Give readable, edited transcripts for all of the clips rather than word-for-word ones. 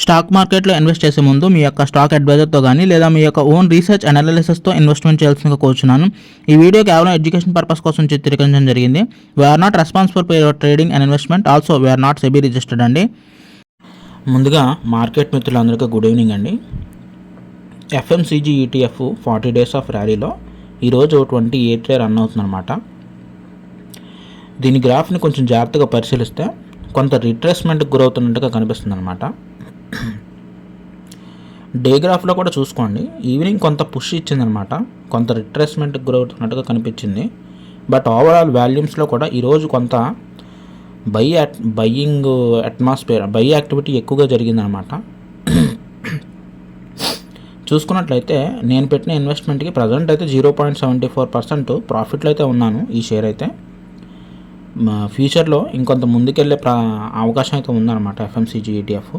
Stock మార్కెట్లో invest చేసే ముందు మీ యొక్క స్టాక్ అడ్వైజర్తో కానీ లేదా మీ యొక్క ఓన్ రీసెర్చ్ అనాలిసిస్తో ఇన్వెస్ట్మెంట్ చేయాల్సిందిగా కోరుచున్నాను. ఈ వీడియో కేవలం ఎడ్యుకేషన్ పర్పస్ కోసం చిత్రీకరించడం జరిగింది. We are not responsible for your trading and investment. Also we are not SEBI registered అండి. ముందుగా మార్కెట్ మిత్రులందరికీ గుడ్ ఈవినింగ్ అండి. ఎఫ్ఎంసీజీ ఈటీఎఫ్ 40 డేస్ ఆఫ్ ర్యాలీలో ఈరోజు 28 రన్ అవుతుందన్నమాట. దీని గ్రాఫ్ని కొంచెం జాగ్రత్తగా పరిశీలిస్తే కొంత రిట్రేస్మెంట్కి గురవుతున్నట్టుగా కనిపిస్తుంది అనమాట. డే గ్రాఫ్లో కూడా చూసుకోండి, ఈవినింగ్ కొంత పుష్ ఇచ్చిందనమాట, కొంత రిట్రేస్మెంట్కి గురవుతున్నట్టుగా కనిపించింది. బట్ ఓవరాల్ వాల్యూమ్స్లో కూడా ఈరోజు కొంత బయ్యింగ్ అట్మాస్ఫియర్, బై యాక్టివిటీ ఎక్కువగా జరిగిందనమాట. చూసుకున్నట్లయితే నేను పెట్టిన ఇన్వెస్ట్మెంట్కి ప్రజెంట్ అయితే 0.74% ప్రాఫిట్లో అయితే ఉన్నాను. ఈ షేర్ అయితే ఫ్యూచర్లో ఇంకొంత ముందుకెళ్ళే అవకాశం అయితే ఉందన్నమాట. ఎఫ్ఎంసీజీ ఈటీఎఫ్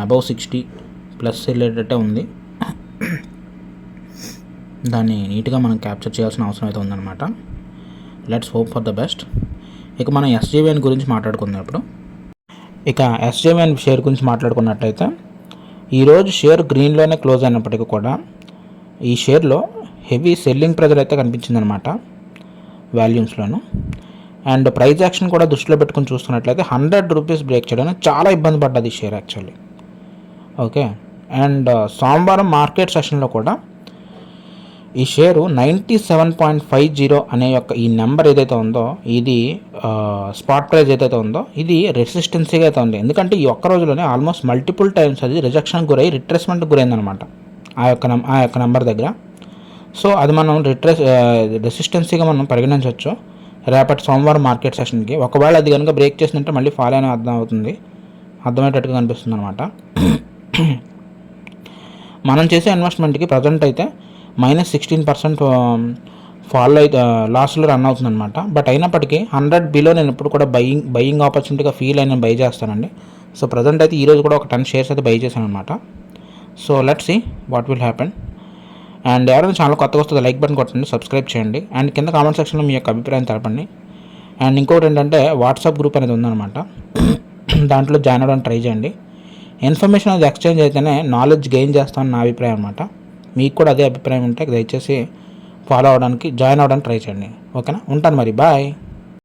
అబౌవ్ 60+ వెళ్ళేటట్టే ఉంది. దాన్ని నీట్గా మనం క్యాప్చర్ చేయాల్సిన అవసరం అయితే ఉందన్నమాట. Let's hope for the best. ఇక మనం ఎస్జేవిఎన్ గురించి మాట్లాడుకుందాం. ఇప్పుడు ఇక ఎస్జేవిఎన్ షేర్ గురించి మాట్లాడుకున్నట్లయితే ఈరోజు షేర్ గ్రీన్లోనే క్లోజ్ అయినప్పటికీ కూడా ఈ షేర్లో హెవీ సెల్లింగ్ ప్రెజర్ అయితే కనిపించిందనమాట వాల్యూమ్స్లోను. అండ్ ప్రైజ్ యాక్షన్ కూడా దృష్టిలో పెట్టుకుని చూస్తున్నట్లయితే 100 రూపీస్ బ్రేక్ చేయడానికి చాలా ఇబ్బంది పడ్డది ఈ షేర్ యాక్చువల్లీ. ఓకే. అండ్ సోమవారం మార్కెట్ సెషన్లో కూడా ఈ షేరు 97.50 అనే యొక్క ఈ నెంబర్ ఏదైతే ఉందో, ఇది స్పాట్ ప్రైస్ ఏదైతే ఉందో ఇది రెసిస్టెన్సీగా అయితే ఉంది. ఎందుకంటే ఈ ఒక్క రోజులోనే ఆల్మోస్ట్ మల్టిపుల్ టైమ్స్ అది రిజెక్షన్కి గురై రిట్రేస్మెంట్కి గురైందనమాట ఆ యొక్క నెంబర్ దగ్గర. సో అది మనం రెసిస్టెన్సీగా మనం పరిగణించవచ్చు రేపటి సోమవారం మార్కెట్ సెషన్కి. ఒకవేళ అది కనుక బ్రేక్ చేసిందంటే మళ్ళీ ఫాలో అయిన అర్థమయ్యేటట్టుగా కనిపిస్తుంది అనమాట. మనం చేసే ఇన్వెస్ట్మెంట్కి ప్రజెంట్ అయితే -16% ఫాల్ అయితే లాస్లో రన్ అవుతుందన్నమాట. బట్ అయినప్పటికీ 100 బిలో నేను ఇప్పుడు కూడా బయింగ్ ఆపర్చునిటీగా ఫీల్ అయిన బై చేస్తానండి. సో ప్రజెంట్ అయితే ఈరోజు కూడా ఒక 10 షేర్స్ అయితే బై చేశాను అనమాట. So let's see what will happen. And ఎవరైనా ఛానల్ కొత్తగా వస్తుంది లైక్ బటన్ కొట్టండి, సబ్స్క్రైబ్ చేయండి, అండ్ కింద కామెంట్ సెక్షన్లో మీ యొక్క అభిప్రాయం తెలపండి. అండ్ ఇంకోటి ఏంటంటే వాట్సాప్ గ్రూప్ అనేది ఉందన్నమాట, దాంట్లో జాయిన్ అవ్వడానికి ట్రై చేయండి. ఇన్ఫర్మేషన్ అనేది ఎక్స్చేంజ్ అయితేనే నాలెడ్జ్ గెయిన్ చేస్తామని నా అభిప్రాయం అనమాట. మీకు కూడా అదే అభిప్రాయం ఉంటే దయచేసి ఫాలో అవ్వడానికి, జాయిన్ అవ్వడానికి ట్రై చేయండి. ఓకేనా, ఉంటాను మరి, బాయ్.